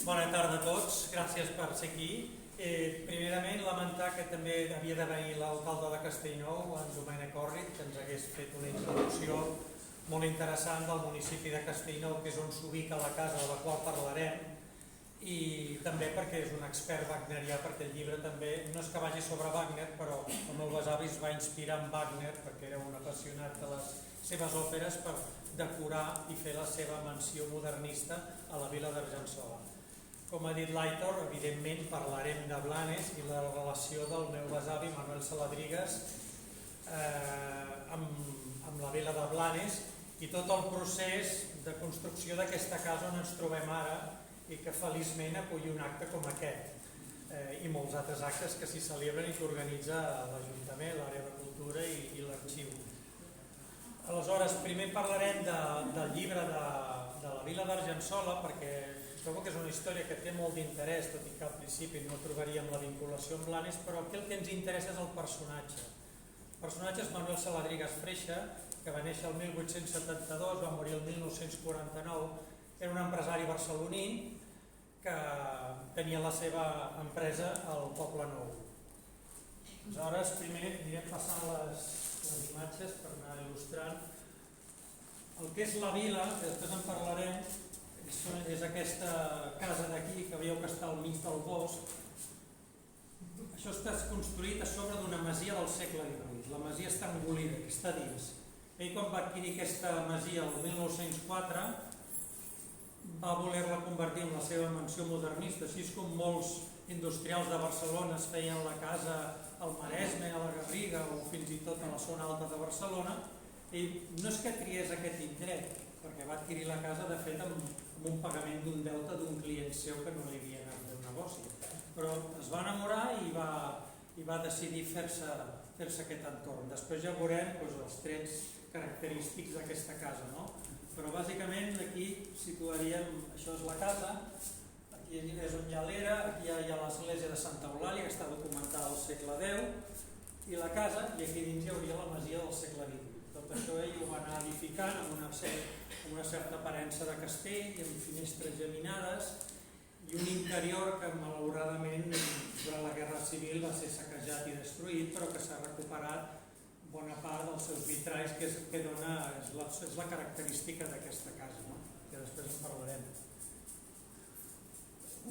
Bona tarda a tots, gràcies per ser aquí. Primerament, lamentar que també havia de venir l'alcalde de Castellnou, en Domènec Òrrit, que ens hagués fet una introducció molt interessant del municipi de Castellnou, que és on s'ubica la casa de la qual parlarem, i també perquè és un expert wagnerià, perquè el llibre també no és que vagi sobre Wagner, però el meu besavi es va inspirar en Wagner perquè era un apassionat de les seves òperes per decorar i fer la seva mansió modernista a la vila d'Argençola. Com ha dit l'Aitor, evidentment parlarem de Blanes i la relació del meu besavi Manuel Saladrigas amb la vila de Blanes i tot el procés de construcció d'aquesta casa on ens trobem ara i que feliçment acull un acte com aquest i molts altres actes que s'hi celebren i que organitza l'Ajuntament, l'àrea de cultura i l'arxiu. Aleshores, primer parlarem del llibre de la vila d'Argençola perquè trobo que és una història que té molt d'interès, tot i que al principi no trobaríem la vinculació amb Blanes, però aquí el que ens interessa és el personatge. El personatge és Manuel Saladrigas Freixa, que va néixer el 1872, va morir el 1949, era un empresari barceloní que tenia la seva empresa al Poble Nou. Aleshores, primer anirem passant les imatges per anar il·lustrant. El que és la vila, que després en parlarem, és aquesta casa d'aquí, que veieu que està al mig del bosc. Això està construït a sobre d'una masia del segle XIX. La masia està engolida, està dins. Ell, quan va adquirir aquesta masia el 1904, va voler-la convertir en la seva mansió modernista, així com molts industrials de Barcelona es feien la casa al Maresme, a la Garriga o fins i tot a la zona alta de Barcelona. Ell no és que triés aquest indret, perquè va adquirir la casa de fet amb un pagament d'un deute d'un client seu que no li havia anat del negoci, però es va enamorar i va decidir fer-se aquest entorn. Després ja veurem els trets característics d'aquesta casa, no? Però bàsicament aquí situaríem, això és la casa, aquí és on hi ha l'era, aquí hi ha l'església de Santa Eulàlia, que està documentada al segle X, i la casa, i aquí dins hi hauria la masia del segle XX. Tot això ell ho va anar edificant amb una certa aparença de castell, amb finestres geminades, i un interior que malauradament durant la Guerra Civil va ser saquejat i destruït, però que s'ha recuperat bona part dels seus vitralls, que és la característica d'aquesta casa, no? Que després en parlarem.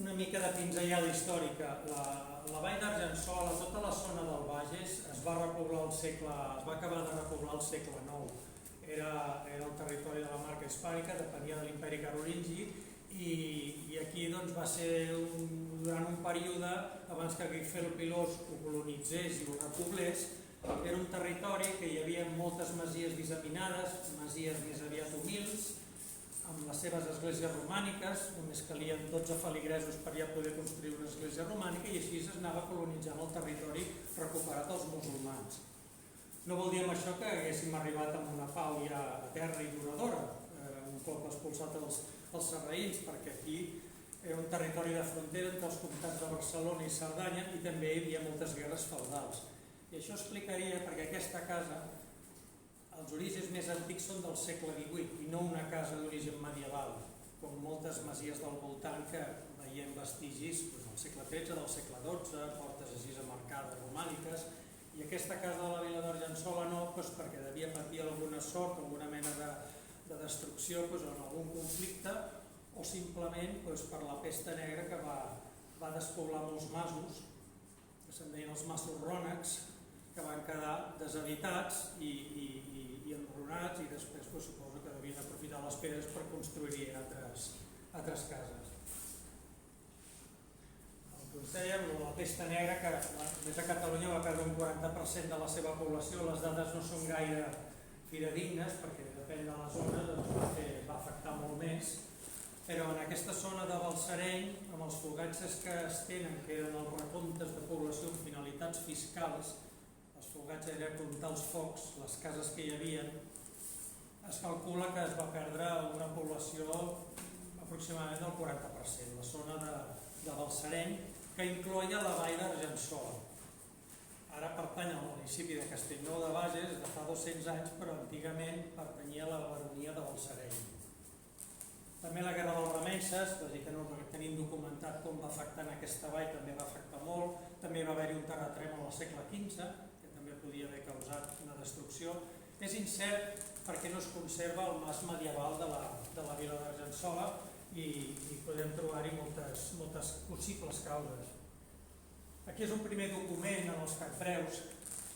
Una mica de pinzellada històrica. La vall d'Argençola, tota la zona del Bages, es va acabar de repoblar al segle IX. Era el territori de la marca hispànica, depenia de l'imperi carolingi, i aquí va ser durant un període, abans que Guifé el Pilós ho colonitzés i ho repoblés, era un territori que hi havia moltes masies disseminades, masies més aviat humils, amb les seves esglésies romàniques, només calien 12 feligresos per ja poder construir una església romànica, i així s'anava colonitzant el territori recuperat als musulmans. No vol dir amb això que haguéssim arribat amb una pau ja eterna i duradora, un cop expulsat els sarraïns, perquè aquí era un territori de frontera entre els comtats de Barcelona i Cerdanya i també hi havia moltes guerres feudals. I això explicaria perquè aquesta casa, els orígens més antics són del segle XVIII i no una casa d'origen medieval, com moltes masies del voltant que veiem vestigis del segle XIII, del segle XII, portes així amarcades romàniques, i aquesta casa de la vila d'Argençola no, perquè devia patir alguna sort, alguna mena de destrucció en algun conflicte, o simplement per la pesta negra que va despoblar molts masos, que se'n deien els masos rònecs, que van quedar deshabitats i enrunats, i després suposo que devien aprofitar les pedres per construir altres cases. Com us dèiem, la pesta negra, que des de Catalunya va perdre un 40% de la seva població, les dades no són gaire fidedignes, perquè depèn de la zona, va afectar molt més, però en aquesta zona de Balsareny, amb els fogatges que es tenen, que eren els recomptes de població amb finalitats fiscals, els fogatges eren comptar els focs, les cases que hi havia, es calcula que es va perdre una població aproximadament del 40%, la zona de Balsareny, que incloïa la vall d'Argençola. Ara pertany al municipi de Castellnou de Bages de fa 200 anys, però antigament pertanyia a la baronia de Balsareny. També la guerra dels remences, tot i que no tenim documentat com va afectar en aquesta vall, també va afectar molt. També va haver-hi un terratrèmol al segle XV, que també podia haver causat una destrucció. És incert perquè no es conserva el mas medieval de la vila d'Argençola i podem trobar-hi moltes possibles causes. Aquí és un primer document en els cartreus,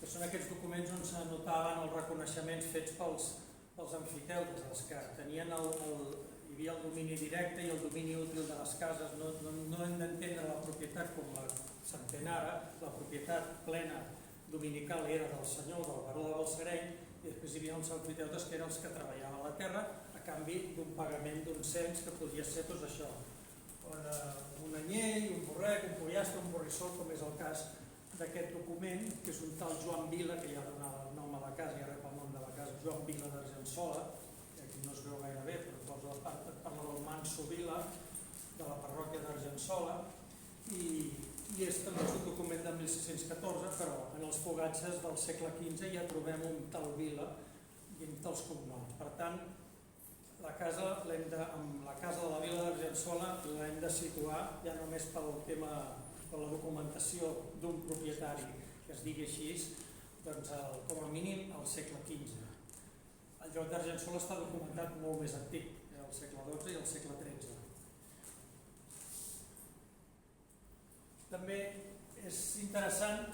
que són aquests documents on s'anotaven els reconeixements fets pels emfiteutes, els que tenien hi havia el domini directe i el domini útil de les cases. No hem d'entendre la propietat com la s'entén ara. La propietat plena dominical era del senyor, del baró de Balsareny, i després hi havia els emfiteutes que eren els que treballaven la terra a canvi d'un pagament d'un cens que podia ser doncs això, un anyell, un borrec, un pollastre, un borrissol, com és el cas d'aquest document, que és un tal Joan Vila, que ja donava el nom a la casa, ja rep el nom de la casa, Joan Vila d'Argençola, que aquí no es veu gaire bé, però parla del Manso Vila, de la parròquia d'Argençola, i és també un document de 1614, però en els fogatges del segle XV ja trobem un tal Vila i un tals cognoms. Per tant, la casa de la Vila d'Argençola l'hem de situar ja només pel tema, per la documentació d'un propietari que es digui així, doncs com a mínim al segle XV. El lloc d'Argençola està documentat molt més antic, al segle XII i al segle XIII. També és interessant,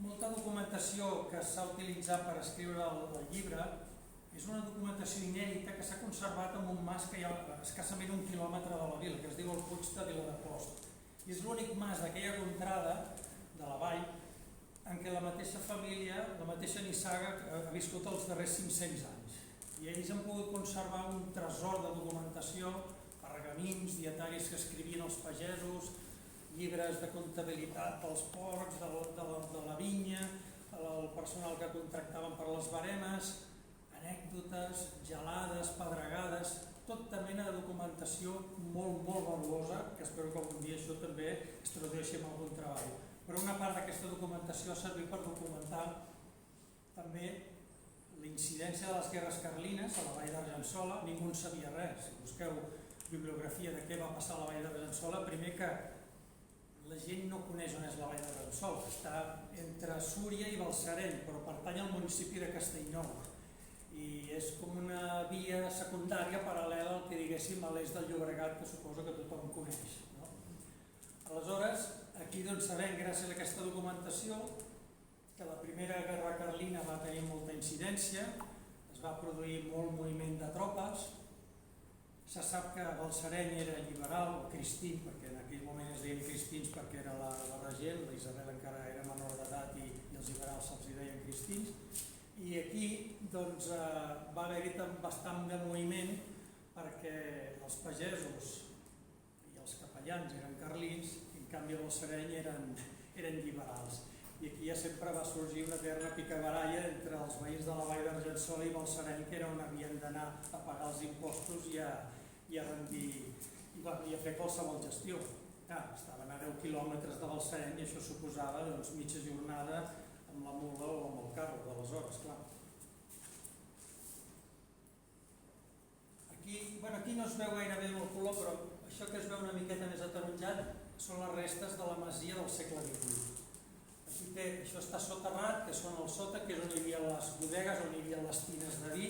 molta documentació que s'ha utilitzat per escriure el llibre és una documentació inèdita que s'ha conservat en un mas que hi ha escassament 1 quilòmetre de la vila, que es diu el Puig de Viladepost. I és l'únic mas d'aquella contrada de la vall en què la mateixa família, la mateixa nissaga, ha viscut els darrers 500 anys. I ells han pogut conservar un tresor de documentació, pergamins, dietaris que escrivien els pagesos, llibres de comptabilitat dels porcs, de la vinya, el personal que contractaven per les baremes, anècdotes, gelades, pedregades, tota mena de documentació molt valuosa, que espero que algun dia això també es tradueixi en algun treball. Però una part d'aquesta documentació ha servit per documentar també la incidència de les guerres carlines a la vall d'Argençola. Ningú en sabia res. Si busqueu bibliografia de què va passar a la vall d'Argençola, primer que la gent no coneix on és la vall d'Argençola. Està entre Súria i Balsareny, però pertany al municipi de Castellnou. I és com una via secundària paral·lela al que diguéssim a l'est del Llobregat, que suposo que tothom coneix. Aleshores, aquí sabem, gràcies a aquesta documentació, que la primera guerra carlina va tenir molta incidència, es va produir molt moviment de tropes, se sap que Balsareny era liberal o cristí, perquè en aquell moment es deien cristins perquè era la regent, la Isabel encara era menor d'edat i els liberals se'ls deien cristins, i aquí va haver-hi bastant de moviment perquè els pagesos i els capellans eren carlins i en canvi a Balsareny eren liberals. I aquí ja sempre va sorgir una eterna picabaralla entre els veïns de la vall d'Argençola i Balsareny, que era on havien d'anar a pagar els impostos i a rendir i a fer qualsevol gestió. Estaven a 10 quilòmetres de Balsareny i això suposava mitja jornada amb la mula o amb el carro d'aleshores, clar. Aquí no es veu gaire bé el color, però això que es veu una miqueta més ataronjat són les restes de la masia del segle XVIII. Això està soterrat, que són al sota, que és on hi havia les bodegues, on hi havia les tines de vi.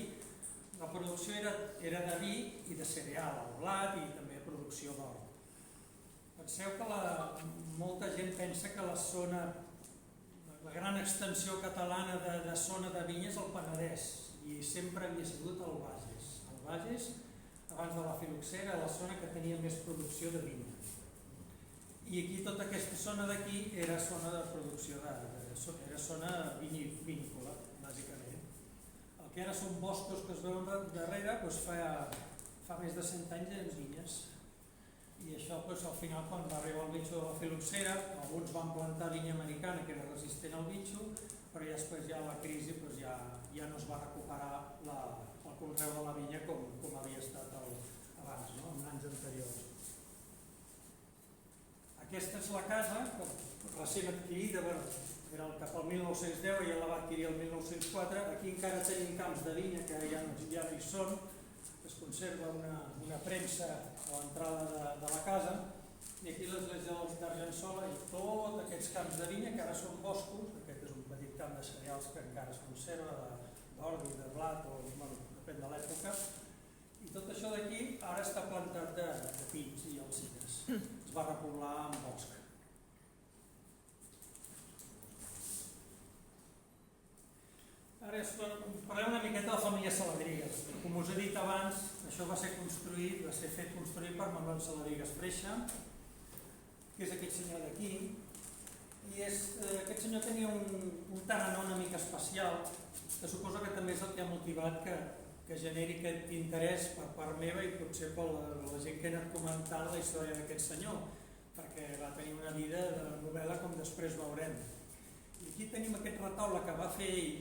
La producció era de vi i de cereal, el blat i també producció d'or. Penseu que molta gent pensa que la gran extensió catalana de zona de vinya és el Penedès i sempre havia sigut el Bages. El Bages, abans de la filoxera, era la zona que tenia més producció de vinya. I aquí tota aquesta zona d'aquí era zona de producció, era zona vinícola, bàsicament. El que ara són boscos que es veuen darrere, fa més de 100 anys eren vinyes. I això al final, quan va arribar el bitxo de la filoxera, alguns van plantar vinya americana que era resistent al bitxo, però ja després la crisi ja no es va recuperar el conreu de la vinya com havia estat abans, en anys anteriors. Aquesta és la casa, recent adquirida, era cap al 1910 i ja la va adquirir el 1904. Aquí encara tenim camps de vinya que ja no hi són, es conserva una una premsa a l'entrada de la casa, i aquí l'església d'Argençola i tots aquests camps de vinya que ara són boscos. Aquest és un petit camp de cereals que encara es conserva, d'ordi, de blat, o depèn de l'època, i tot això d'aquí ara està plantat de pins i alzines. Es va repoblar amb bosc. Ara parlem una miqueta de la família Saladrigas. Com us he dit abans, això va ser fet construir per Manuel Saladrigas Freixa, que és aquest senyor d'aquí, i aquest senyor tenia un tarannà una mica especial, que suposo que també és el que ha motivat que generi aquest interès per part meva i potser per la gent que ha anat comentant la història d'aquest senyor, perquè va tenir una vida de novel·la com després veurem. I aquí tenim aquest retaule que va fer ell,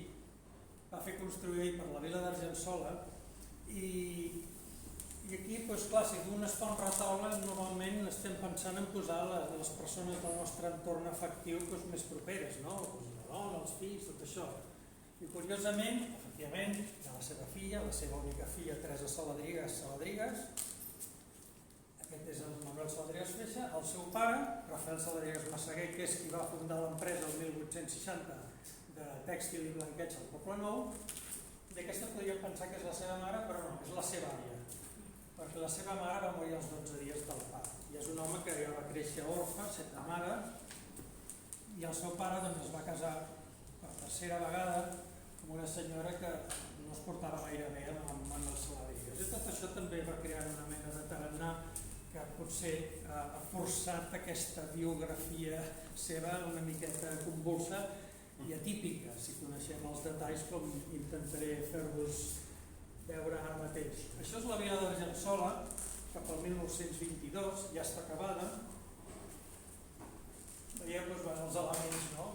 va fer construir ell per la vila d'Argençola, i aquí, clar, si un es fa un retaule, normalment estem pensant en posar les persones del nostre entorn afectiu més properes, no? La dona, els fills, tot això. I curiosament, efectivament, hi ha la seva filla, la seva única filla, Teresa Saladrigas, aquest és el Manuel Saladrigas Freixa, el seu pare, Rafael Saladrigas Massaguer, que és qui va fundar l'empresa el 1860 de tèxtil i blanqueig al Poble Nou. D'aquesta podríem pensar que és la seva mare, però no, és la seva àvia, perquè la seva mare va morir als 12 dies del part, i és un home que ja va créixer orfe, sense mare, i el seu pare es va casar per tercera vegada amb una senyora que no es portava gaire bé amb els Saladrigas. I tot això també va crear una mena de tarannà que potser ha forçat aquesta biografia seva una miqueta convulsa i atípica, si coneixem els detalls, com intentaré fer-vos veure ara mateix. Això és la vila d'Argençola, que pel 1922 ja està acabada. Veieu els elements, no?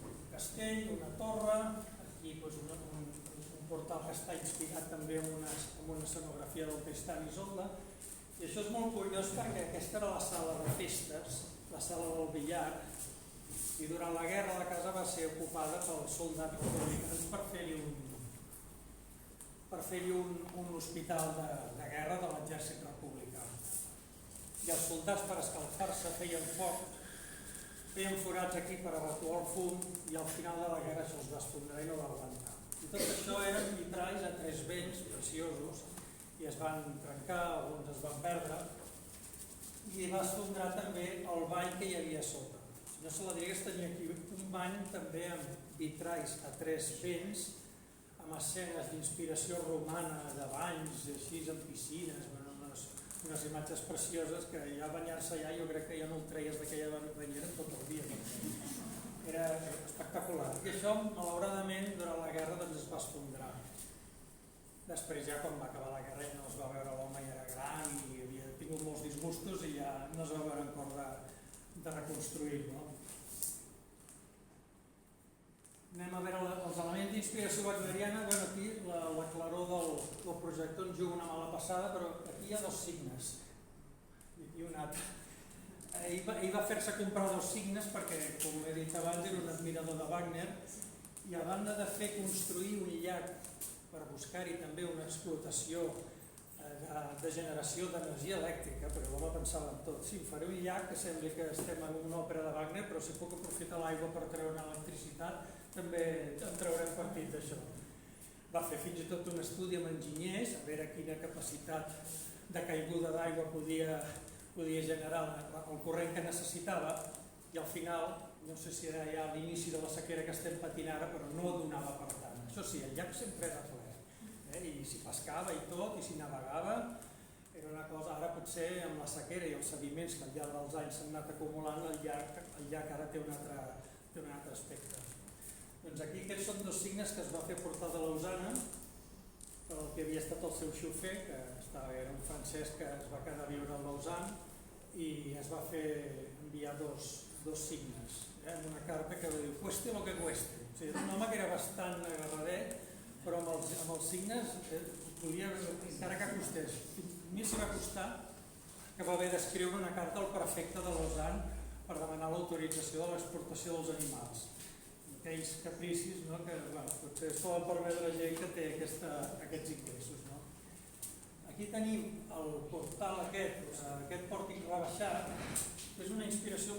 Un castell, una torre, aquí un portal que està inspirat també en una escenografia del Tristán i Isolda. I això és molt curiós perquè aquesta era la sala de festes, la sala del billar, i durant la guerra la casa va ser ocupada pels soldats republicans per fer-hi un hospital de guerra de l'exèrcit republicà. I els soldats, per escalfar-se, feien foc, feien forats aquí per evacuar el fum, i al final de la guerra això es va esfondrar i no va aguantar. I tot això eren vitralls a 3 vents preciosos, i es van trencar, alguns es van perdre, i va esfondrar també el bany que hi havia a sota. El senyor Saladrigas tenia aquí un bany també amb vitralls a 3 vents, amb escenes d'inspiració romana, de banys, així, en piscines, unes imatges precioses que ja banyar-se allà jo crec que ja no el treies d'aquella banyera tot el dia. Era espectacular. I això, malauradament, durant la guerra es va esfondrar. Després ja, quan va acabar la guerra, ja no es va veure l'home, ja era gran i havia tingut molts disgustos i ja no es va veure encara de reconstruir-lo. Anem a veure els elements d'inspiració wagneriana. Aquí la claror del projector ens juga una mala passada, però aquí hi ha 2 signes i un altre. Ell va fer-se comprar 2 signes perquè, com he dit abans, era un admirador de Wagner, i a banda de fer construir un llac per buscar-hi també una explotació de generació d'energia elèctrica, perquè l'home pensava en tot. Sí, faré un llac que sembli que estem en una òpera de Wagner, però si puc aprofitar l'aigua per treure electricitat, també en traurem partit d'això. Va fer fins i tot un estudi amb enginyers, a veure quina capacitat de caiguda d'aigua podia generar el corrent que necessitava, i al final, no sé si era ja l'inici de la sequera que estem patint ara, però no donava per tant. Això sí, el llac sempre era ple. I s'hi pescava i tot, i s'hi navegava, era una cosa. Ara potser amb la sequera i els sediments que al llarg dels anys s'han anat acumulant, el llac ara té un altre aspecte. Doncs aquí aquests són 2 signes que es va fer portar de Lausana, per el que havia estat el seu xofer, que era un francès que es va quedar a viure a Lausanne, i es va fer enviar 2 signes, amb una carta que diu cueste lo que cueste. O sigui, era un home que era bastant agarradet, però amb els signes volia, encara que costés. A mi s'hi va costar que va haver d'escriure una carta al prefecte de Lausanne per demanar l'autorització de l'exportació dels animals. Aquells capricis que potser es poden permetre gent que té aquests ingressos. Aquí tenim el portal aquest pòrtic rebaixat, és una inspiració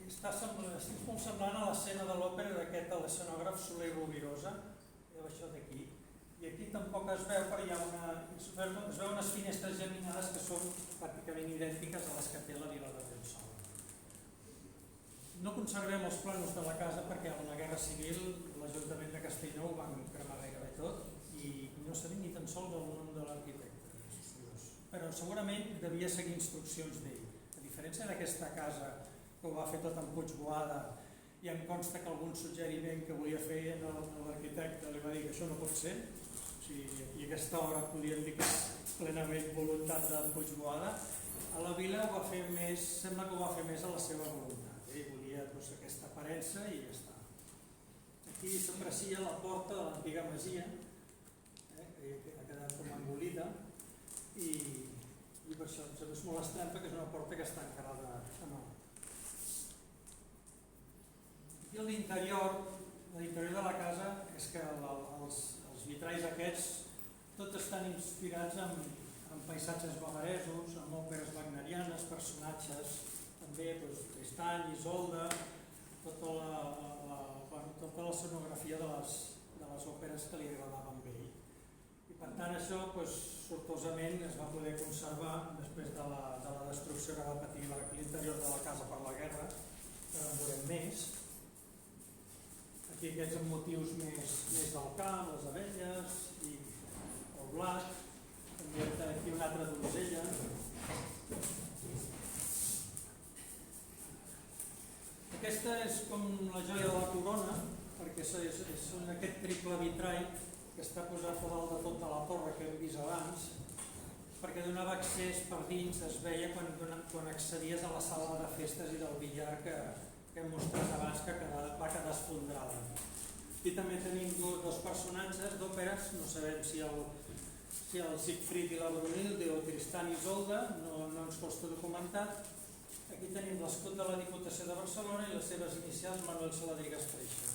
estic molt semblant a l'escena de l'òpera d'aquest escenògraf Soler Rovirosa, això d'aquí, i aquí tampoc es veu, però es veuen unes finestres geminades que són pràcticament idèntiques a les que té la Vila de Rialsola. No conservem els planos de la casa perquè en la Guerra Civil l'Ajuntament de Castellnou ho van cremar gairebé tot i no sabem ni tan sols el nom de l'arquitecte, però segurament devia seguir instruccions d'ell. A diferència d'aquesta casa que ho va fer tot en Puigboada i em consta que algun suggeriment que volia fer l'arquitecte li va dir que això no pot ser, i aquesta obra podríem dir que és plenament voluntat de Puigboada. A la vila ho va fer més, sembla que ho va fer més a la seva voluntat. Ell volia aquesta aparença i ja està. Aquí s'aprecia la porta de l'antiga masia, que ha quedat com engolida, i per això és molt estrany perquè és una porta que està encarada a mà. Aquí a l'interior de la casa és que els vitralls aquests tots estan inspirats en paisatges bavaresos, en òperes wagnerianes, personatges, també Tristany, Isolda, tota la escenografia de les òperes que li agradaven a ell. I per tant això sortosament es va poder conservar després de la destrucció que va patir l'interior de la casa per la guerra, que en veurem més. Aquí aquests motius més del camp, les abelles i el blat, també aquí una altra donzella. Aquesta és com la joia de la corona, perquè és aquest triple vitrall que està posat a dalt de tota la torre que hem vist abans, perquè donava accés per dins, es veia quan accedies a la sala de festes i del billar que hem mostrat abans, que va quedar esfondrada. Aquí també tenim dos personatges d'òperes, no sabem si el Siegfried i la Brunilde o Tristan i Isolda, no ens costa documentat. Aquí tenim l'escut de la Diputació de Barcelona i les seves inicials Manuel Saladrigas Freixa.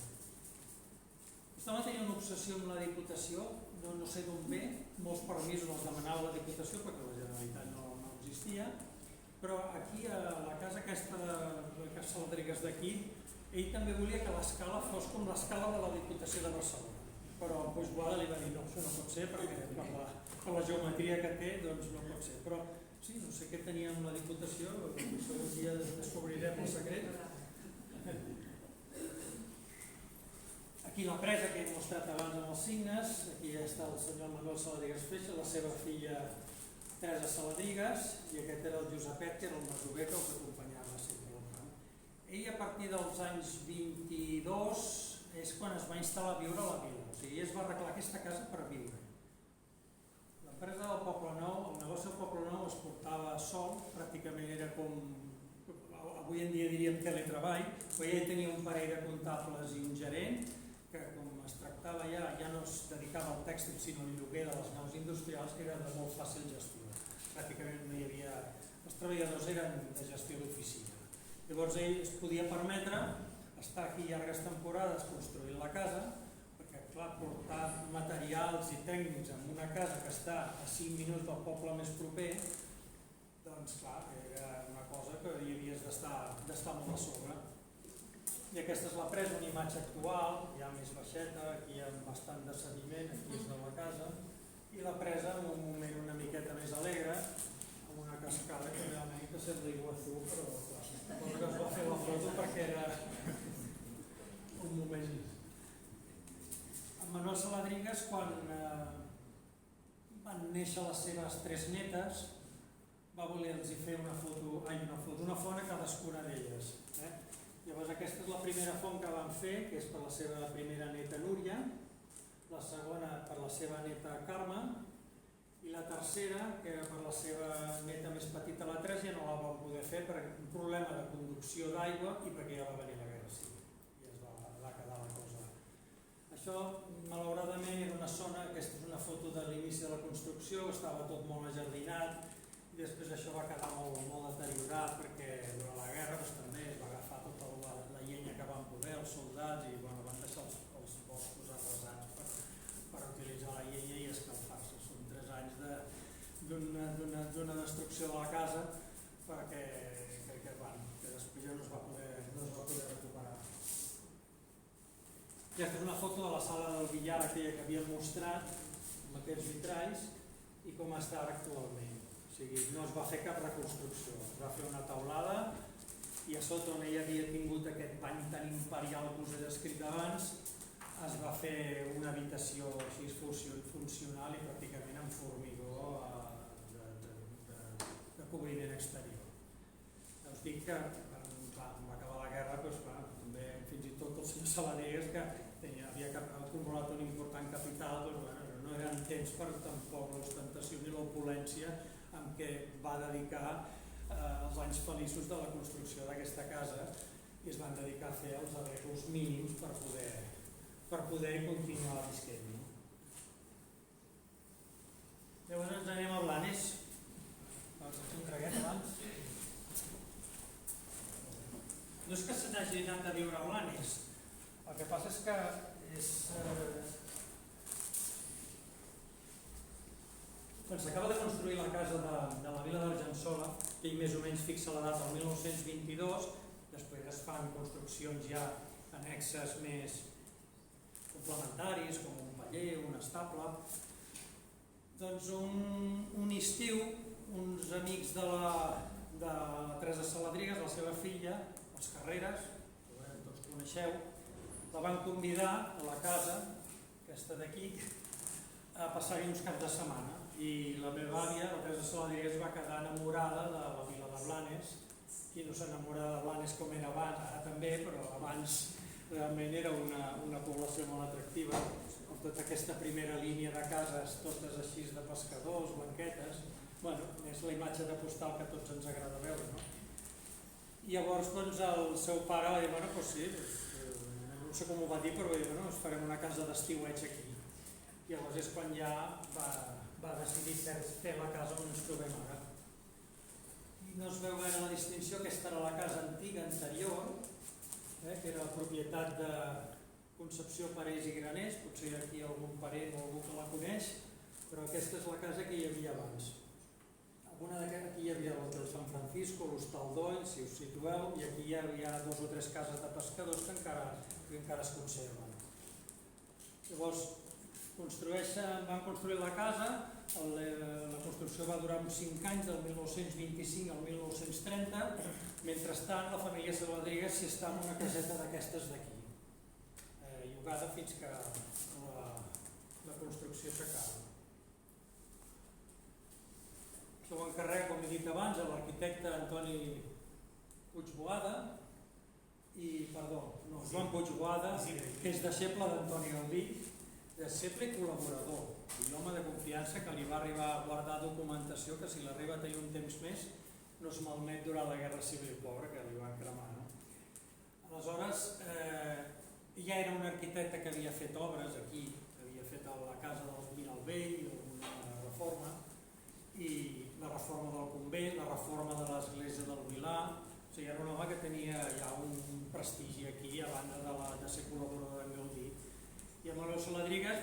Aquest home tenia una obsessió amb la Diputació, no sé d'on ve, molts permisos els demanava la Diputació perquè la Generalitat no existia, però aquí a la casa aquesta de Saladrigas d'aquí, ell també volia que l'escala fos com l'escala de la Diputació de Barcelona, però en Puigboada li va dir no, això no pot ser perquè per la geometria que té doncs no pot ser, però sí, no sé què tenia amb la Diputació, això un dia descobrirem el secret. Aquí la presa que he mostrat abans amb els signes, aquí ja està el senyor Manuel Saladrigas Freixa, la seva filla Teresa Saladrigas, i aquest era el Josepet, que era el masover que els acompanyava sempre al camp. Ell a partir dels anys 22 és quan es va instal·lar a viure a la vila, o sigui, ell es va arreglar aquesta casa per viure. L'empresa del Poble Nou, el negoci del Poble Nou es portava sol, pràcticament era com, avui en dia diríem teletreball, però ell tenia un parell de comptables i un gerent, que com es tractava ja no es dedicava al tèxtil sinó al lloguer de les naus industrials, que eren de molt fàcil gestió. Pràcticament no hi havia... Els treballadors eren de gestió d'oficina. Llavors ell es podia permetre estar aquí llargues temporades construint la casa, perquè clar, portar materials i tècnics en una casa que està a 5 minuts del poble més proper, doncs clar, era una cosa que hi havies d'estar molt a sobre. I aquesta és la presa, una imatge actual, ja més baixeta, aquí hi ha bastant de sediment, aquí és de la casa, i la presa en un moment una miqueta més alegre, amb una cascada que realment que sembla Iguazú, però clar, suposo que es va fer la foto perquè era un moment. En Manuel Saladrigas, quan van néixer les seves 3 netes, va voler-los fer una font a cadascuna d'elles. Llavors aquesta és la primera font que van fer, que és per la seva primera neta Núria, la segona per la seva neta Carme, i la tercera, que era per la seva neta més petita, la Teresa, ja no la van poder fer per un problema de conducció d'aigua i perquè ja va venir la Guerra Civil. I es va quedar la cosa. Això, malauradament, era una zona, aquesta és una foto de l'inici de la construcció, estava tot molt ajardinat, i després això va quedar molt deteriorat perquè durant la guerra també es va agafar tota la llenya que van poder, els soldats, i van deixar els boscos arrasats per utilitzar la llenya i escalfar-se. Són 3 anys d'una destrucció de la casa perquè crec que després ja no es va poder recuperar. Aquesta és una foto de la sala del billar aquella que havíem mostrat amb aquests vitralls i com està ara actualment. O sigui, no es va fer cap reconstrucció, es va fer una taulada i a sota on ella havia tingut aquest bany tan imperial que us he descrit abans es va fer una habitació així funcional i pràcticament amb formigó de cobriment exterior. Us dic que quan va acabar la guerra també fins i tot el senyor Saladrigues que havia acumulat un important capital no eren temps per tampoc l'ostentació ni l'opulència amb què va dedicar els anys feliços de la construcció d'aquesta casa i es van dedicar a fer els arreglos mínims per poder continuar visquent. Llavors ens anem a Blanes. No és que se n'hagi anat a viure a Blanes, el que passa és que quan s'acaba de construir la casa de la Vila d'Argençola, que ell més o menys fixa la data del 1922, després es fan construccions ja annexes més complementaris, com un paller, un estable. Doncs un estiu, uns amics de la Teresa Saladrigues, la seva filla, els Carreras, que tots coneixeu, la van convidar a la casa, aquesta d'aquí, a passar-hi uns caps de setmana. I la meva àvia, la Teresa Saladrigues, va quedar enamorada de la vila de Blanes. Qui no s'enamora de Blanes com era abans, ara també, però abans realment era una població molt atractiva, amb tota aquesta primera línia de cases, totes així de pescadors, blanquetes. És la imatge de postal que a tots ens agrada veure, no? I llavors el seu pare va dir, doncs sí, no sé com ho va dir, però va dir, ens farem una casa d'estiueig aquí. I llavors és quan ja va decidir fer la casa on ens trobem ara. I no es veu gaire la distinció, aquesta era la casa antiga, anterior, que era la propietat de Concepció Parés i Graners, potser aquí algun parent o algú que la coneix, però aquesta és la casa que hi havia abans. Aquí hi havia l'Hotel Sant Francisco, l'Hostal d'Oll, si us situeu, i aquí hi havia 2 o 3 cases de pescadors que encara es conserven. Llavors, van construir la casa, la construcció va durar uns 5 anys, del 1925 al 1930, mentrestant la família Saladrigues s'hi està en una caseta d'aquestes d'aquí, llogada fins que la construcció s'acaba. Això ho encarrega, com he dit abans, a l'arquitecte Antoni Puigboada, Joan Puigboada, que és deixeble d'Antoni Gaudí, deixeble i col·laborador, un home de confiança que li va arribar a guardar documentació que si l'arriba a tenir un temps més no es malmet durant la Guerra Civil, pobre, que li van cremar. Aleshores, ja era un arquitecte que havia fet obres aquí, havia fet la casa del Miralvell, una reforma, i la reforma del convent, la reforma de l'església del Vilar. O sigui, era un home que tenia ja un prestigi aquí, a banda de ser col·laborador d'en Gaudí. I amb el Saladrigues,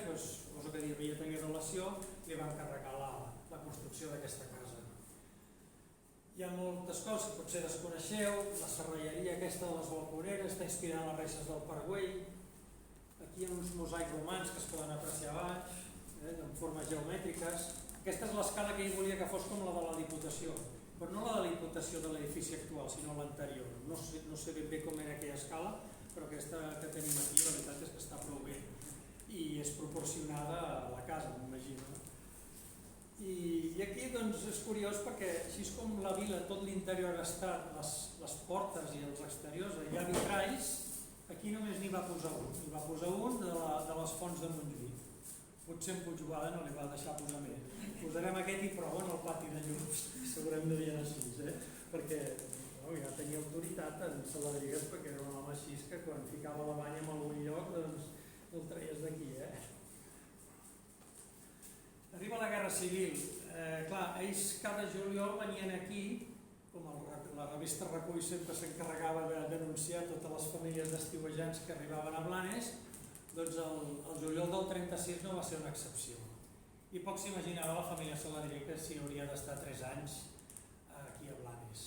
cosa que havia tenir relació, li va encarregar la construcció d'aquesta casa. Hi ha moltes coses que potser desconeixeu, la serralleria aquesta de les balconeres està inspirada en les reixes del Pargüell. Aquí hi ha uns mosaics romans que es poden apreciar a baix, en formes geomètriques. Aquesta és l'escala que ell volia que fos com la de la Diputació, però no la de la Diputació de l'edifici actual, sinó l'anterior. No sé ben bé com era aquella escala, però aquesta que tenim aquí la veritat és que està prou bé i és proporcionada a la casa, m'imagino. I aquí doncs, és curiós perquè així com la vila, tot l'interior està, les portes i els exteriors, hi ha vitralls, aquí només n'hi va posar un. N'hi va posar un de les fonts de Montjuïc. Potser en Puigboada no li va deixar posar més. Posarem aquest i prou en el pati de llums, segurament devien així, perquè ja tenia autoritat en Saladrigues, perquè era un home així que quan ficava la banya en algun lloc doncs el treies d'aquí. Arriba la Guerra Civil. Clar, ells cada juliol venien aquí, com la revista Recull sempre s'encarregava de denunciar totes les famílies d'estiuejants que arribaven a Blanes, doncs el juliol del 36 no va ser una excepció. I poc s'imaginava la família Saladrí que s'hi hauria d'estar 3 anys aquí a Blanes.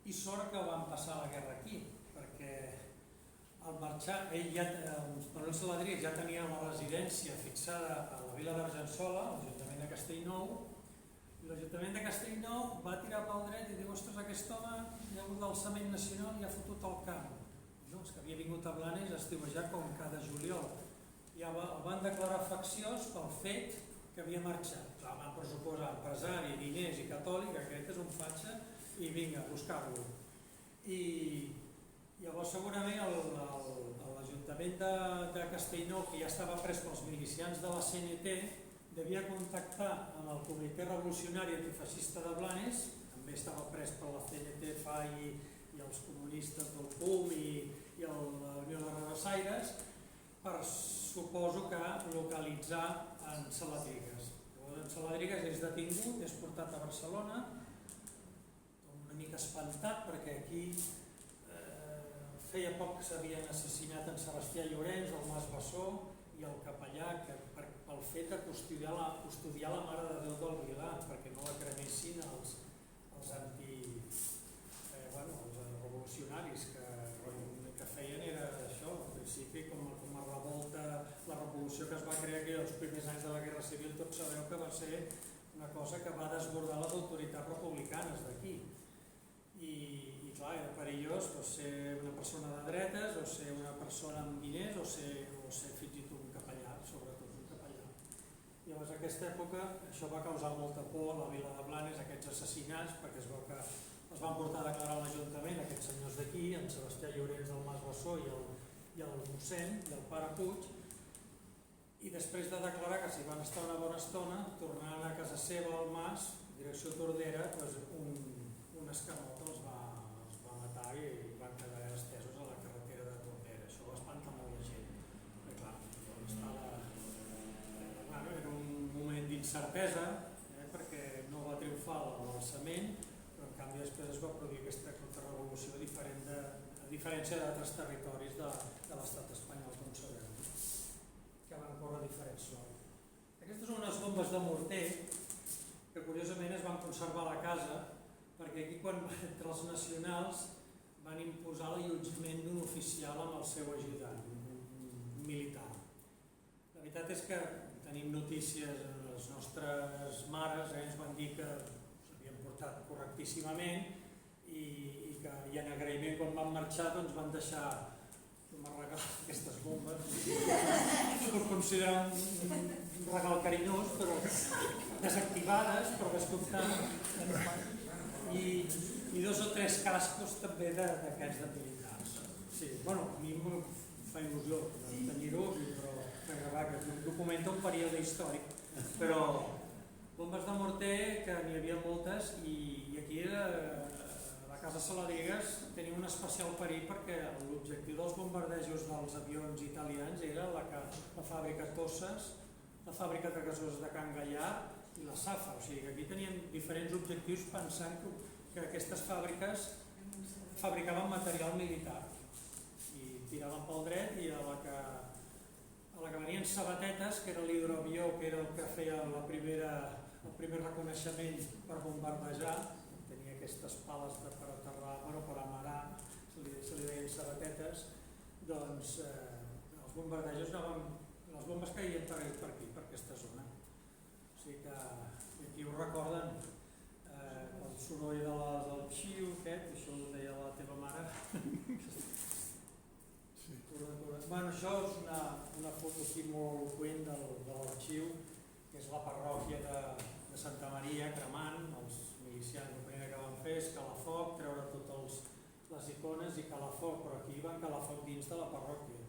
I sort que van passar la guerra aquí, perquè al marxar, Manuel Saladrí ja tenia la residència fixada a la vila d'Argençola, a l'Ajuntament de Castellnou, i l'Ajuntament de Castellnou va tirar pel dret i diu: ostres, aquest home hi ha hagut l'alçament nacional i ha fotut el camp. No, és que havia vingut a Blanes a estiuejar com cada juliol. Ja el van declarar facciós pel fet que havia marxat. Clar, van pressuposar empresari, diners i catòlic, aquest és un fatxa, i vinga, a buscar-lo. I llavors segurament l'Ajuntament de Castellnou, que ja estava pres pels milicians de la CNT, devia contactar amb el Comitè Revolucionari Antifeixista de Blanes, també estava pres per la CNT, FAI i els comunistes del PUM i la Unió de Rabassaires, per, suposo que, localitzar en Saladrigas. En Saladrigas és detingut, és portat a Barcelona, una mica espantat perquè aquí feia poc que s'havien assassinat en Sebastià Llorenç, el Mas Bassó i el capellà pel fet de custodiar la Mare de Déu del Vilar, perquè no la cremessin els revolucionaris que feien era això, al principi com a revolta, la revolució que es va crear aquí els primers anys de la Guerra Civil, tots sabeu que va ser una cosa que va desbordar les autoritats republicanes d'aquí. I clar, era perillós ser una persona de dretes o ser una persona amb diners o ser fins i tot un capellà, sobretot un capellà. Llavors, en aquesta època, això va causar molta por a la vila de Blanes, aquests assassinats, perquè es veu que els van portar a declarar a l'Ajuntament, aquests senyors d'aquí, en Sebastià Llorenç del Mas Bassó i el mossèn, i el pare Puig, i després de declarar que s'hi van estar una bona estona, tornant a casa seva al Mas, direcció Tordera, un escamot els va matar i van quedar estesos a la carretera de Tordera. Això va espantar molt la gent. Però clar, era un moment d'incertesa, perquè no va triomfar l'alçament, però en canvi després es va produir aquesta contrarrevolució a diferència d'altres territoris de l'estat espanyol, com sabeu, que van córrer diferents sols. Aquestes són unes bombes de morter que curiosament es van conservar a la casa, perquè aquí quan entre els nacionals van imposar l'allotjament d'un oficial amb el seu ajudant, un militar. La veritat és que tenim notícies, les nostres mares ens van dir que s'havien portat correctíssimament i en agraïment quan van marxar van deixar m'ha regalat aquestes bombes, ho considero un regal carinyós, però desactivades, per descomptat, i 2 o 3 cascos també d'aquests de militars. Sí, bueno, a mi em fa il·lusió tenir-ho, però que documenta un període històric, però bombes de morter que n'hi havia moltes i aquí la casa Saladrigas tenia un especial perill perquè l'objectiu dels bombardejos dels avions italians era la fàbrica Tosses, la fàbrica de gasos de Can Gallar i la Safa, o sigui que aquí tenien diferents objectius pensant que aquestes fàbriques fabricaven material militar i tiraven pel dret i a la que venien sabatetes, que era l'hidroavió, que era el que feia el primer reconeixement per bombardejar, tenia aquestes pales per aterrar, per amarar, se li deien sabatetes, doncs els bombardejos les bombes caien per aquí, per aquesta zona. O sigui que aquí ho recorden, el soroll del xiu aquest, això ho deia la teva mare. Bueno, això és una foto aquí molt eloqüent de l'Arxiu, que és la parròquia de Santa Maria, cremant, els milicians el primer que van fer és calar foc, treure totes les icones i calar foc, però aquí van calar foc dins de la parròquia,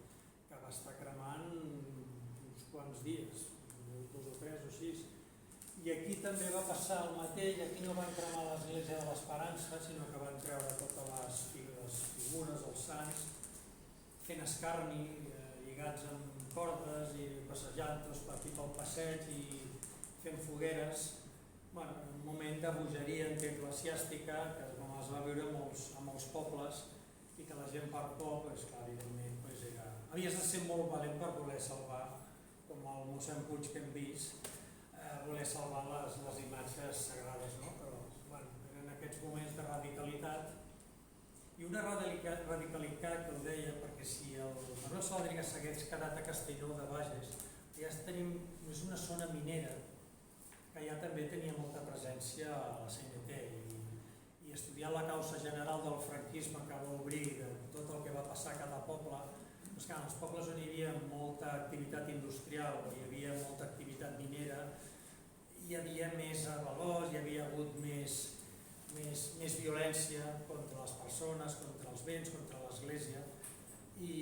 que va estar cremant uns quants dies, 2 o 3 o així. I aquí també va passar el mateix, aquí no van cremar l'església de l'Esperança, sinó que van treure totes les figures, els sants, fent escarni, lligats amb cordes i passejant-los per aquí pel passeig i fent fogueres. Un moment de bogeria eclesiàstica que com es va viure a molts pobles i que la gent per por, evidentment, havies de ser molt valent per voler salvar, com el mossèn Puig que hem vist, voler salvar les imatges sagrades, no? Però eren aquests moments de radicalitat i una radicalitat que ho deia perquè si el Manuel Saladrigas s'hagués quedat a Castellnou de Bages, ja tenim, és una zona minera que ja també tenia molta presència a la CNT i estudiant la causa general del franquisme que va obrir de tot el que va passar a cada poble, doncs clar, en els pobles on hi havia molta activitat industrial o hi havia molta activitat minera, hi havia més avalors, hi havia hagut més violència contra les persones, contra els béns, contra l'església, i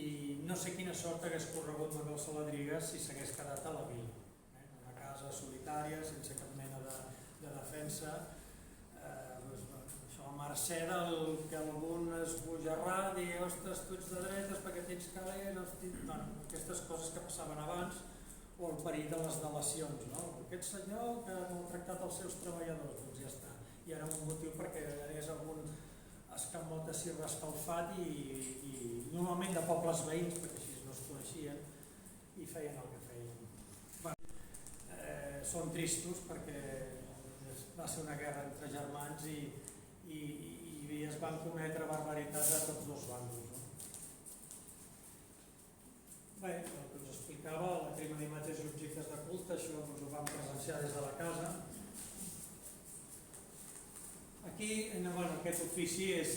no sé quina sort hagués corregut Manuel Saladrigas si s'hagués quedat a la vila, en una casa solitària, sense cap mena de defensa, això a mercè del que algun esbojarrà, dir, ostres, tu ets de dretes perquè tens calés, aquestes coses que passaven abans, o el perill de les delacions, no? Aquest senyor que ha maltractat els seus treballadors, doncs ja està. I era un motiu perquè és algun escamot així rescalfat i normalment de pobles veïns, perquè així no es coneixien, i feien el que feien. Són tristos perquè va ser una guerra entre germans i es van cometre barbaritats a tots dos bàndols. Bé, el que us explicava, la crema d'imatges i objectes de culte, això ho vam presenciar des de la casa. Aquí, aquest ofici és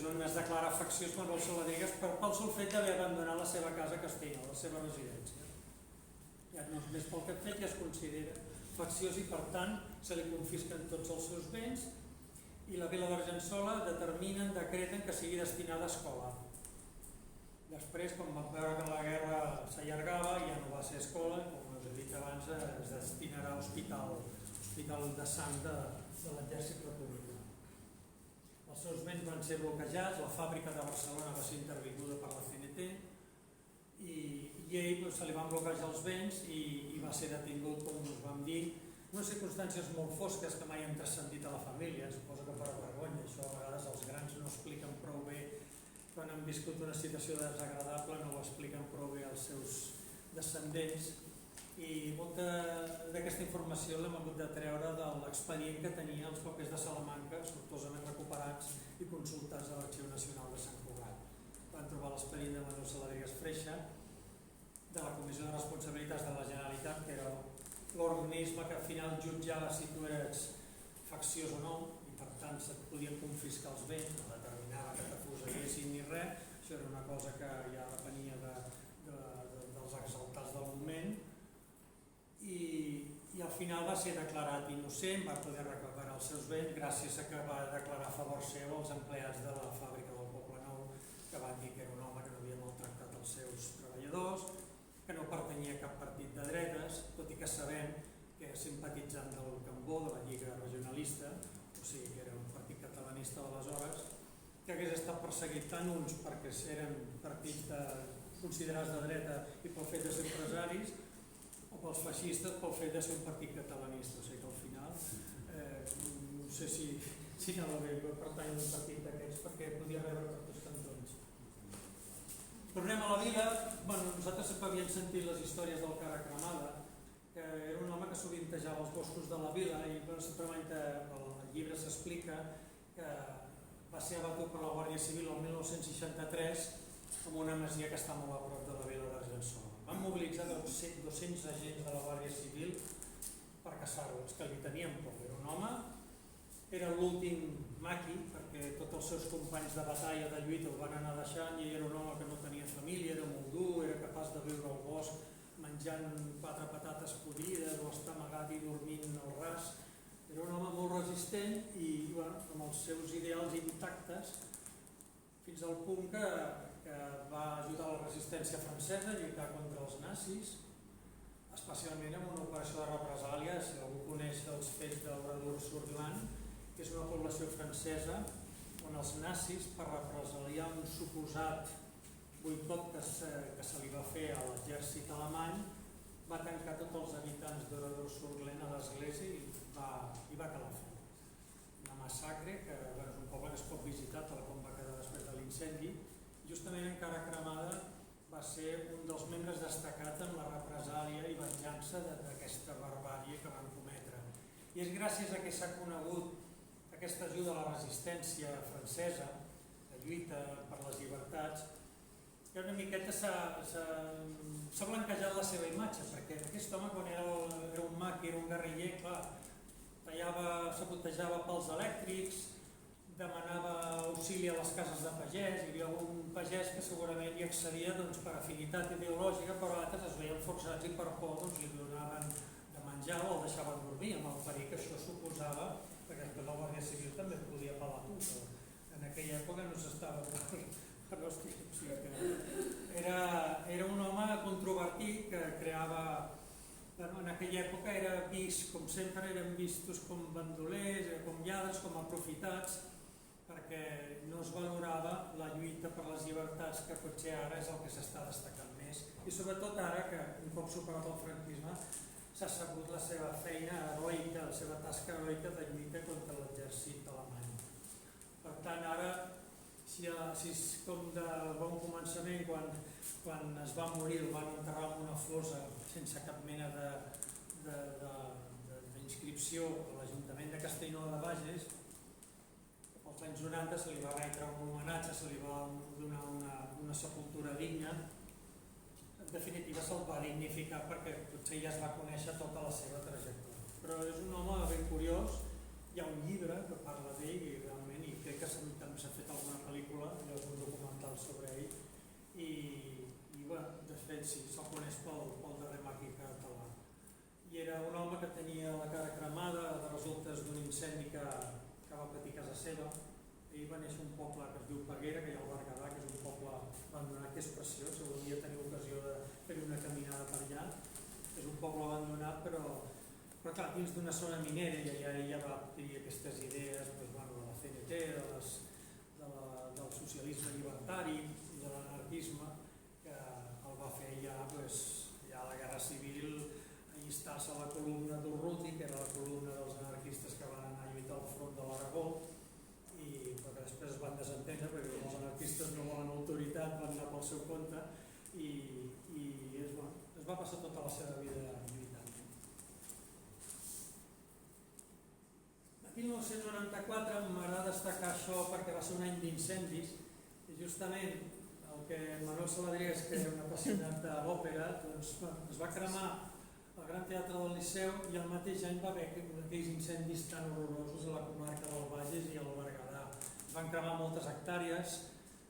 on es declara facciós Manuel Saladrigas pel sol fet d'haver abandonat la seva casa a Castellnou, la seva residència. Ja només pel que ha fet ja es considera facciós i per tant se li confisquen tots els seus béns i la vila d'Argençola determinen, decreten que sigui destinada a escola. Després, quan van veure que la guerra s'allargava, ja no va ser escola, com us he dit abans, es destinarà a hospital de sang de l'exèrcit republicà. Els seus béns van ser bloquejats, la fàbrica de Barcelona va ser intervinguda per la CNT i ell se li van bloquejar els béns i va ser detingut, com us vam dir, en unes circumstàncies molt fosques que mai han transcendit a la família, suposo que per vergonya, això a vegades els grans no expliquen prou bé quan han viscut una situació desagradable, no ho expliquen prou bé als seus descendents i molta d'aquesta informació l'hem hagut de treure de l'expedient que tenia els papers de Salamanca, sortosament recuperats i consultats a l'Arxiu Nacional de Sant Cugat. Van trobar l'expedient de Manuel Saladrigas Freixa de la Comissió de Responsabilitats de la Generalitat, que era l'organisme que al final jutjava si tu eres facciós o no i per tant se't podien confiscar els béns, no determinava que t'afusellissin ni res, això era una cosa que ja depenia dels exaltats del moment i al final va ser declarat innocent, va poder recuperar els seus béns gràcies a que va declarar a favor seu els empleats de la fàbrica del Poble Nou que van dir que era un home que no havia maltractat els seus treballadors, que no pertanyia a cap partit de dretes, tot i que sabem que era simpatitzant del Cambó, de la Lliga Regionalista, o sigui que era un partit catalanista d'aleshores, que hagués estat perseguit tant uns perquè eren partits considerats de dreta i pel fet de ser empresaris, o pels feixistes pel fet de ser un partit catalanista. O sigui que al final no sé si anava bé pertany a un partit d'aquests perquè podia rebre per tots cantons. Tornem a la vila. Nosaltres sempre havíem sentit les històries del Cara Cremada, que era un home que sovintejava els boscos de la vila i sempre el llibre s'explica que va ser abatut per la Guàrdia Civil el 1963 en una masia que està molt a prop de la vila d'Argençola. Van mobilitzar 200 agents de la Guàrdia Civil per caçar-lo, els que li tenien por. Era un home, era l'últim maqui, perquè tots els seus companys de batalla, de lluita, el van anar deixant i era un home que no tenia família, era molt dur, era capaç de viure al bosc menjant 4 patates podrides o estar amagat i dormint al ras. Era un home molt resistent i amb els seus ideals intactes fins al punt que va ajudar la resistència francesa a lluitar contra els nazis, especialment en una operació de represàlia, si algú coneix els fets d'Oradour-sur-Glane, que és una població francesa on els nazis, per represaliar un suposat boicot que se li va fer a l'exèrcit alemany, va tancar tots els habitants d'Oradour-sur-Glane a l'església i va calar foc. Una massacre que és un poble que es pot visitar, tal com va quedar després de l'incendi. Justament Cara Cremada va ser un dels membres destacats en la represàlia i venjança d'aquesta barbàrie que van cometre. I és gràcies a que s'ha conegut aquesta ajuda a la resistència francesa, la lluita per les llibertats, que una miqueta s'ha blanquejat la seva imatge, perquè aquest home, quan era un maqui, era un guerriller, clar, sabotejava pals elèctrics, demanava auxili a les cases de pagès, hi havia un pagès que segurament hi accedia per afinitat ideològica, però altres es veien forçats i per por li donaven de menjar o el deixaven dormir, amb el perill que això suposava, perquè després la Guàrdia Civil també et podia pelar tu, però en aquella època no s'estava per hòstia, o sigui que era un home controvertit que creava. En aquella època era vist, com sempre, eren vistos com bandolers, com lladres, com aprofitats, perquè no es valorava la lluita per les llibertats, que potser ara és el que s'està destacant més. I sobretot ara, que un cop superat el franquisme, s'ha sabut la seva feina heroica, la seva tasca heroica de lluita contra l'exèrcit alemany. Per tant, ara, si és com de bon començament, quan es va morir el van enterrar en una fossa sense cap mena d'inscripció a l'Ajuntament de Castellnou de Bages, als anys 90 se li va retre un homenatge, se li va donar una sepultura digna. En definitiva se'l va dignificar perquè potser ja es va conèixer tota la seva trajectòria. Però és un home ben curiós, hi ha un llibre que parla d'ell i realment, i crec que també s'ha fet alguna pel·lícula, hi ha algun documental sobre ell, i de fet sí, se'l coneix pel darrer maqui català. I era un home que tenia la cara cremada de resultes d'un incendi que va patir a casa seva. Ell va néixer a un poble que es diu Peguera, que hi ha al Berguedà, que és un poble abandonat, que és preciós, si algun dia teniu ocasió de fer una caminada per allà. És un poble abandonat, però clar, dins d'una zona minera, i allà ella va tenir aquestes idees de la CNT, del socialisme llibertari i de l'anarquisme, que el va fer ja a la Guerra Civil, allistar-se a la columna d'Urruti, que era la columna dels anarquistes que van anar a lluitar al front de l'Aragó, però que després es van desentendre perquè els anarquistes no volen autoritat, van anar pel seu compte i es va passar tota la seva vida lluitant. En 1994 m'agrada destacar això perquè va ser un any d'incendis i justament el que Manuel Saladrigas, que era un apassionat de l'òpera, es va cremar al Gran Teatre del Liceu i el mateix any va haver aquells incendis tan horrorosos a la comarca del Bages i al Berguedà. Es van cremar moltes hectàrees,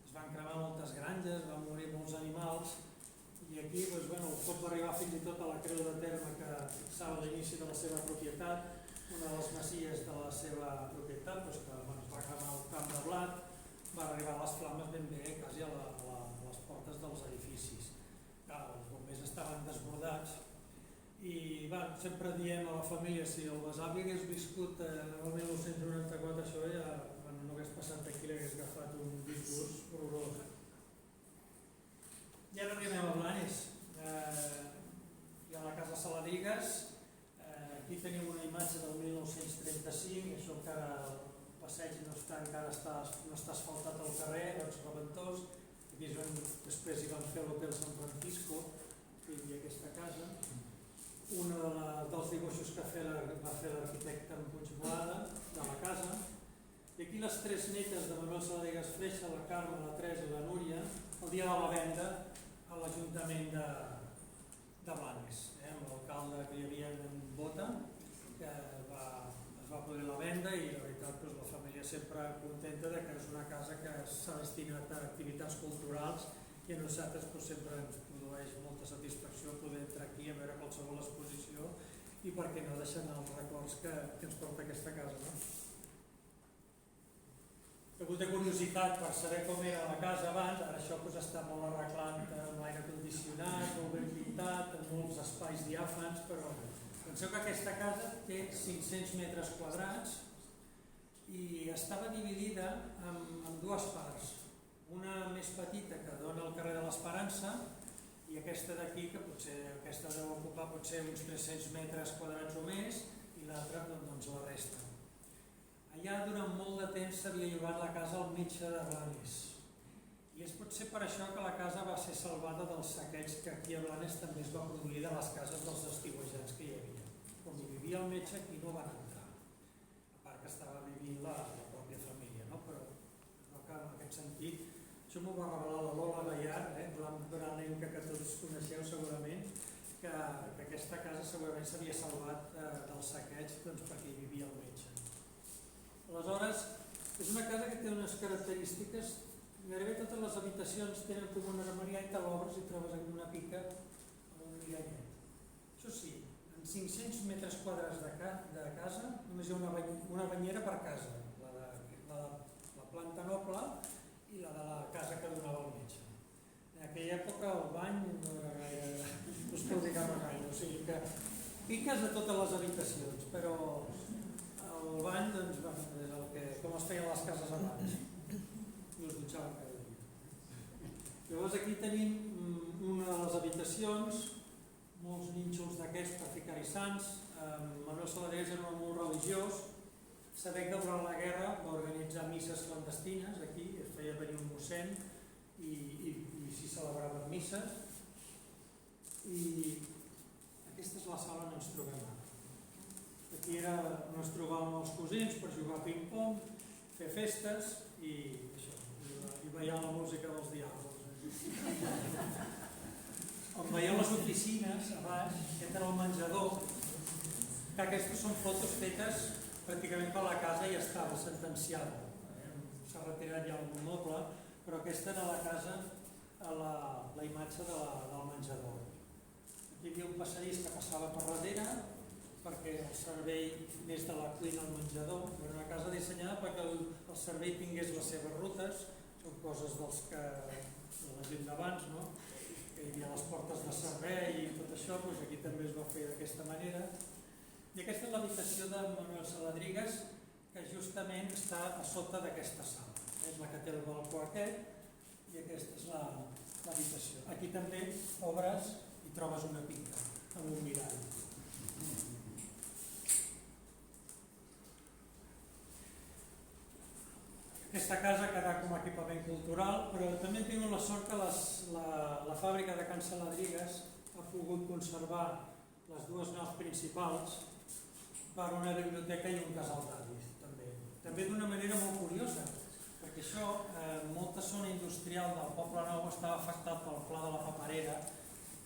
es van cremar moltes granges, van morir molts animals i aquí el foc va arribar fins i tot a la Creu de Terme que fixava l'inici de la seva propietat, una de les masies de la seva propietat, que es va cremar el camp de blat, va arribar a les flames ben bé quasi a les portes dels edificis. Els bombers estaven desbordats i sempre diem a la família, si el besavi hagués viscut el 1994, això ja no hagués passat aquí, l'hagués agafat un disgust horrorós. I ara arribem a Blanes. Hi ha la casa Saladrigas, aquí tenim una imatge del 1935, això encara el passeig no està asfaltat al carrer, reventós. Aquí és on després hi van fer l'Hotel San Francisco, que hi havia aquesta casa. Un dels dibuixos que va fer l'arquitecte en Puigboada, de la casa. I aquí les tres netes de Manuel Saladrigas Freixa, la Carme, la Teresa i la Núria, el dia de la venda a l'Ajuntament de Blanes, amb l'alcalde que hi havia en Bota, que es va poder la venda i la veritat la família sempre contenta que és una casa que s'ha destinat a activitats culturals i a nosaltres sempre ens produeix molta satisfacció poder entrar aquí a veure qualsevol exposició i per què no deixar anar els records que ens porta aquesta casa. He hagut de curiositat per saber com era la casa abans, ara això està molt arreglat amb l'aire condicionat, molt ben pintat, amb molts espais diàfans, però penseu que aquesta casa té 500 metres quadrats i estava dividida en dues parts. Una més petita que dona al carrer de l'Esperança i aquesta d'aquí que aquesta deu ocupar potser uns 300 metres quadrats o més i l'altra doncs la resta. Allà durant molt de temps s'havia llogat la casa al metge de Blanes i és potser per això que la casa va ser salvada dels saqueigs que aquí a Blanes també es va produir de les cases dels estiuejants que hi havia. Quan hi vivia el metge aquí no van entrar. vivint la pròpia família, no? Però en aquest sentit, això m'ho va revelar la Lola Gaiar, gran ènca que tots coneixeu segurament, que aquesta casa segurament s'havia salvat del saqueig perquè hi vivia el metge. Aleshores, és una casa que té unes característiques, gairebé totes les habitacions tenen com una armeria i te l'obres i trobes en una pica o un mirallet. Això sí, en 500 metres quadrats de casa només hi ha una banyera per casa, la planta noble i la de la casa que donava el metge. En aquella època el bany no era gaire, no es claudicava gaire, o sigui que piques de totes les habitacions, però el bany doncs, és el que, com es feien les cases abans, i els dutxaven cada dia. Llavors aquí tenim una de les habitacions, molts nínxols d'aquests per ficar-hi sants. Manuel Saladrigas era un home molt religiós, sabent que durant la guerra va organitzar misses clandestines aquí, es feia venir un mossèn i s'hi celebraven misses. I aquesta és la sala on ens trobem ara. Aquí era on ens trobàvem els cosins per jugar a ping-pong, fer festes i això, i ballar la música dels diàlegs. On veieu les oficines a baix, aquest era el menjador, que aquestes són fotos fetes pràcticament per la casa ja estava sentenciada. S'ha retirat ja algun moble, però aquesta era la casa, la imatge del menjador. Aquí hi havia un passadís que passava per darrere perquè el servei anés de la cuina al menjador. Era una casa dissenyada perquè el servei tingués les seves rutes, són coses de la gent d'abans, no? Que hi havia les portes de servei i tot això, doncs aquí també es va fer d'aquesta manera. I aquesta és l'habitació de Manuel Saladrigas, que justament està a sota d'aquesta sala. És la que té el balcó aquest i aquesta és l'habitació. Aquí també obres i trobes una pinta amb un mirall. Aquesta casa quedarà com a equipament cultural, però també hem tingut la sort que la fàbrica de Can Saladrigas ha pogut conservar les dues naus principals per una biblioteca i un casal d'avis, també d'una manera molt curiosa, perquè això, molta zona industrial del Poble Nou estava afectat pel pla de la paperera,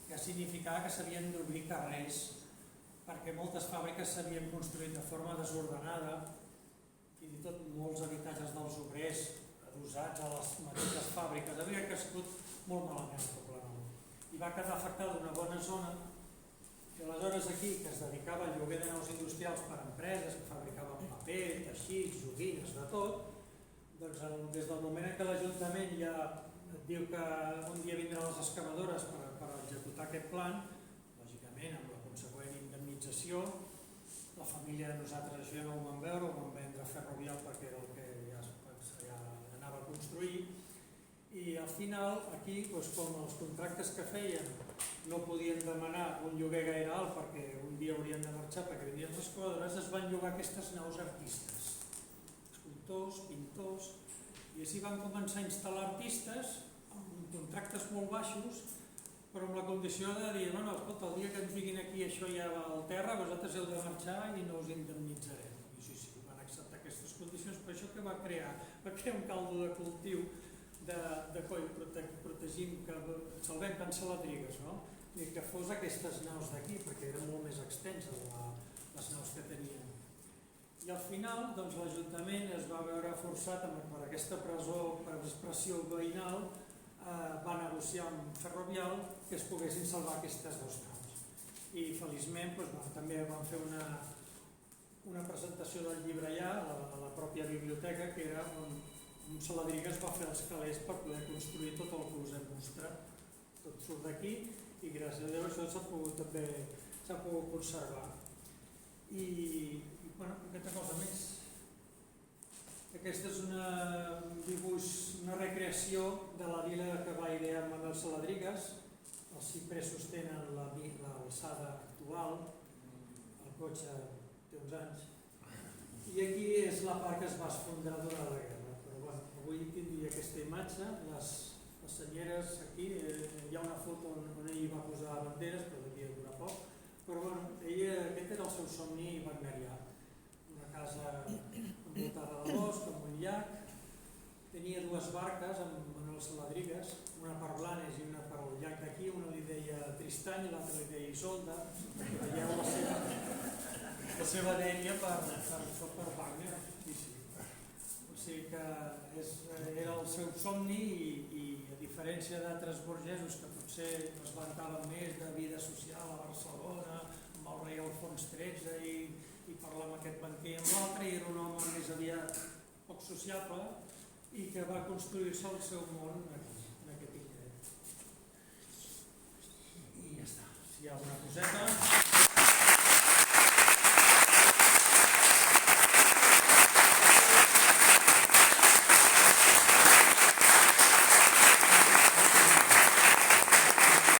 que significava que s'havien d'obrir carrers, perquè moltes fàbriques s'havien construït de forma desordenada, fins i tot molts habitatges dels obrers adossats a les mateixes fàbriques, havia crescut molt malament el Poble Nou. I va quedar afectada una bona zona. I aleshores aquí, que es dedicava al lloguer de naus industrials per a empreses que fabricaven paper, teixits, joguines, de tot, doncs des del moment en què l'Ajuntament ja et diu que un dia vindran les excavadores per executar aquest plan, lògicament amb la consegüent indemnització, la família de nosaltres això ja no ho vam veure, ho vam vendre a Ferrovial perquè era el que ja anava a construir, i al final aquí, com els contractes que feien no podien demanar un lloguer gaire alt perquè un dia haurien de marxar perquè venien les quadres, es van llogar aquestes naus artistes, escultors, pintors, i així van començar a instal·lar artistes amb contractes molt baixos, però amb la condició de dir, bueno, escolta, el dia que ens diguin aquí això ja va al terra, vosaltres heu de marxar i no us indemnitzarem. I sí, van acceptar aquestes condicions, però això que va crear un caldo de cultiu de coll protegint, que salvem Can Saladrigas, no? I que fos aquestes naus d'aquí, perquè eren molt més extenses les naus que tenien. I al final, doncs, l'Ajuntament es va veure forçat per aquesta pressió veïnal, va negociar amb Ferrovial que es poguessin salvar aquestes dues naus. I feliçment també van fer una presentació del llibre allà, a la pròpia biblioteca, que era on Saladrigas va fer els calés per poder construir tot el que us hem mostrat. Tot surt d'aquí i gràcies a Déu això s'ha pogut conservar. I aquesta cosa més. Aquesta és un dibuix, una recreació de la vila que va idear Manuel Saladrigas. Els cipressos tenen l'alçada actual, el cotxe té uns anys, i aquí és la part que es va esfondrar durant la guerra. Avui tindria aquesta imatge, les senyeres aquí, hi ha una foto on ell va posar banderes, però devia durar poc, però aquest era el seu somni wagnerià, una casa envoltada de bosc, amb un llac. Tenia dues barques amb Manuel Saladrigues, una per Blanes i una per el llac d'aquí, una li deia Tristany i l'altra li deia Isolda. Veieu la seva dèria per Wagner. O sigui que era el seu somni i a diferència d'altres burgesos que potser es vantaven més de vida social a Barcelona, amb el rei Alfons XIII i parlar amb aquest banquer i amb l'altre, i era un home més aviat poc sociable i que va construir-se el seu món en aquest indret. I ja està. Si hi ha alguna coseta...